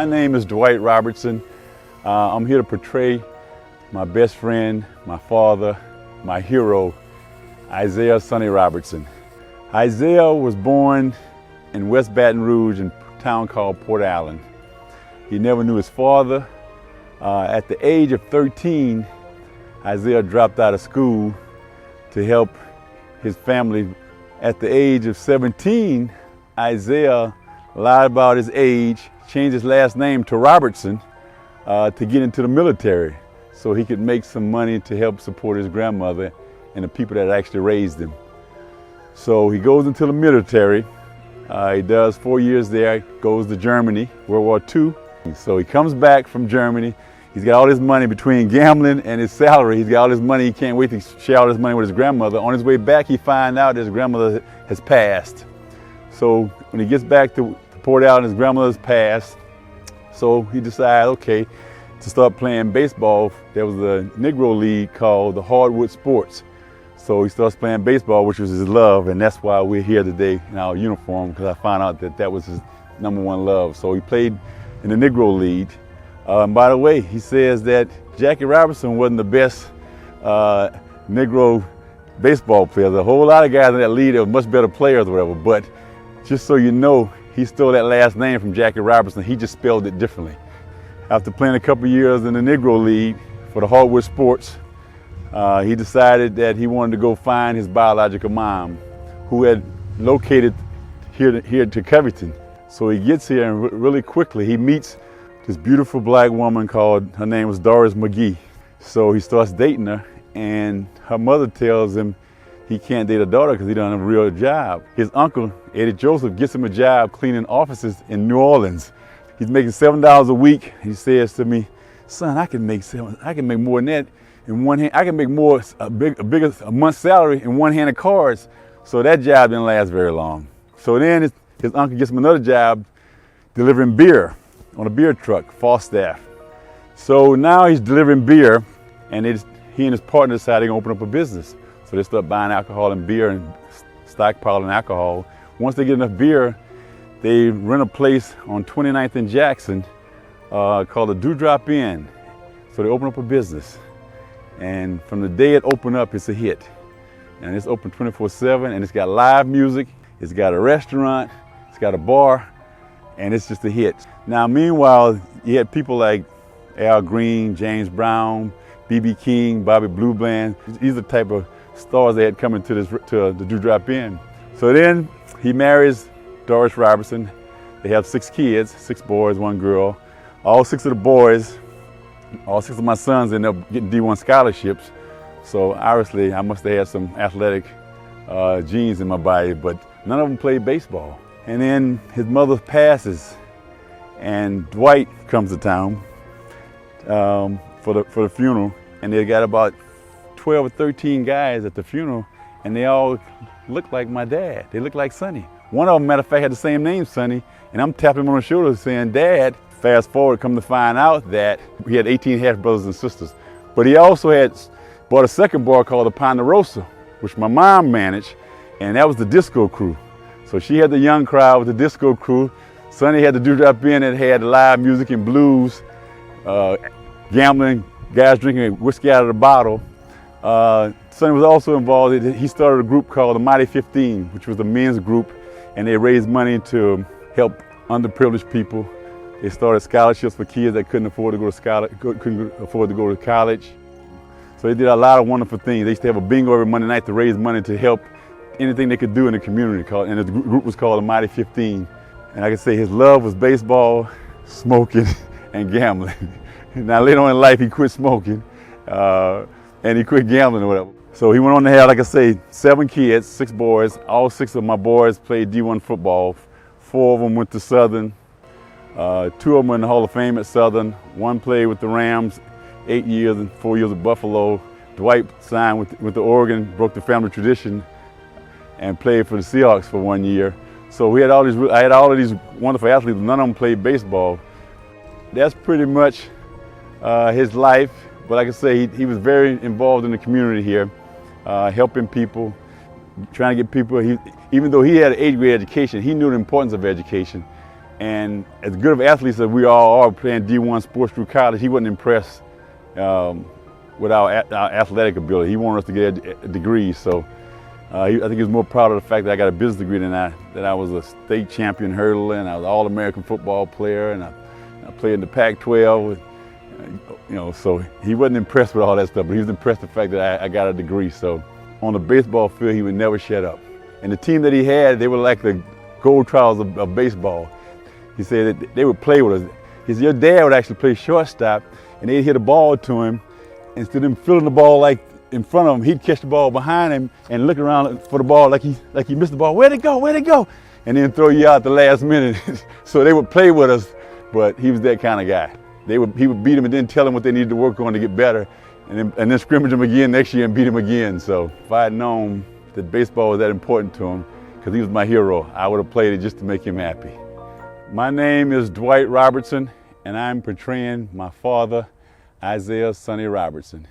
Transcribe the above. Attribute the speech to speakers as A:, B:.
A: My name is Dwight Robertson. I'm here to portray my best friend, my father, my hero, Isiah Sonny Robertson. Isiah was born in West Baton Rouge in a town called Port Allen. He never knew his father. At the age of 13, Isiah dropped out of school to help his family. At the age of 17, Isiah lied about his age, changed his last name to Robertson to get into the military so he could make some money to help support his grandmother and the people that actually raised him. So he goes into the military. He does 4 years there, goes to Germany, World War II. So he comes back from Germany. He's got all his money between gambling and his salary. He's got all his money. He can't wait to share all his money with his grandmother. On his way back, he finds out that his grandmother has passed. So when he gets back to Port Allen, his grandmother's passed. So he decides, okay, to start playing baseball. There was a Negro league called the Hardwood Sports. So he starts playing baseball, which was his love, and that's why we're here today in our uniform, because I found out that that was his #1 love. So he played in the Negro League. And by the way, he says that Jackie Robinson wasn't the best Negro baseball player. There's a whole lot of guys in that league that were much better players or whatever, but just so you know, he stole that last name from Jackie Robinson. He just spelled it differently. After playing a couple years in the Negro League for the Hardwood Sports, he decided that he wanted to go find his biological mom, who had located here to Covington. So he gets here, and really quickly he meets this beautiful black woman her name was Doris McGee. So he starts dating her, and her mother tells him he can't date a daughter because he doesn't have a real job. His uncle, Eddie Joseph, gets him a job cleaning offices in New Orleans. He's making $7 a week. He says to me, "Son, I can make more than that in one hand. I can make a bigger month's salary in one hand of cards." So that job didn't last very long. So then his uncle gets him another job delivering beer on a beer truck, Falstaff. So now he's delivering beer, and he and his partner decide they're gonna open up a business. So they start buying alcohol and beer and stockpiling alcohol. Once they get enough beer, they rent a place on 29th and Jackson called the Dewdrop Inn. So they open up a business. And from the day it opened up, it's a hit. And it's open 24/7, and it's got live music, it's got a restaurant, it's got a bar, and it's just a hit. Now, meanwhile, you had people like Al Green, James Brown, B.B. King, Bobby Blue Bland. These are the type of stars they had coming to the Dewdrop Inn. So then he marries Doris Robertson. They have 6 kids, 6 boys, 1 girl. All 6 of my sons ended up getting D1 scholarships. So obviously I must have had some athletic genes in my body, but none of them played baseball. And then his mother passes, and Dwight comes to town for the funeral, and they got about 12 or 13 guys at the funeral, and they all look like my dad. They look like Sonny. One of them, matter of fact, had the same name, Sonny, and I'm tapping him on the shoulder saying, "Dad." Fast forward, come to find out that he had 18 half brothers and sisters. But he also had bought a second bar called the Ponderosa, which my mom managed, and that was the disco crew. So she had the young crowd with the disco crew. Sonny had the Dewdrop Inn that had live music and blues, gambling, guys drinking whiskey out of the bottle. Sonny was also involved. He started a group called the Mighty 15, which was a men's group, and they raised money to help underprivileged people. They started scholarships for kids that couldn't afford to go to college. So they did a lot of wonderful things. They used to have a bingo every Monday night to raise money to help anything they could do in the community. And the group was called the Mighty 15. And like I say, his love was baseball, smoking, and gambling. Now later on in life, he quit smoking, and he quit gambling or whatever. So he went on to have, like I say, 7 kids, 6 boys. All 6 of my boys played D1 football. 4 of them went to Southern. 2 of them were in the Hall of Fame at Southern. 1 played with the Rams 8 years and 4 years at Buffalo. Dwight signed with the Oregon, broke the family tradition, and played for the Seahawks for 1 year. So I had all of these wonderful athletes. None of them played baseball. That's pretty much his life. But like I say, he was very involved in the community here, helping people, trying to get people. Even though he had an 8th grade education, he knew the importance of education. And as good of athletes as we all are playing D1 sports through college, he wasn't impressed with our athletic ability. He wanted us to get a degree. So I think he was more proud of the fact that I got a business degree than that I was a state champion hurdler, and I was an All-American football player, and I played in the Pac-12. So he wasn't impressed with all that stuff, but he was impressed with the fact that I got a degree. So on the baseball field, he would never shut up. And the team that he had, they were like the gold trials of baseball. He said that they would play with us. He said, your dad would actually play shortstop, and they'd hit a ball to him. Instead of him filling the ball like in front of him, he'd catch the ball behind him and look around for the ball like he missed the ball. Where'd it go? Where'd it go? And then throw you out the last minute. So they would play with us, but he was that kind of guy. He would beat him and then tell him what they needed to work on to get better, and then scrimmage him again next year and beat him again. So if I had known that baseball was that important to him, because he was my hero, I would have played it just to make him happy. My name is Dwight Robertson, and I'm portraying my father, Isiah Sonny Robertson.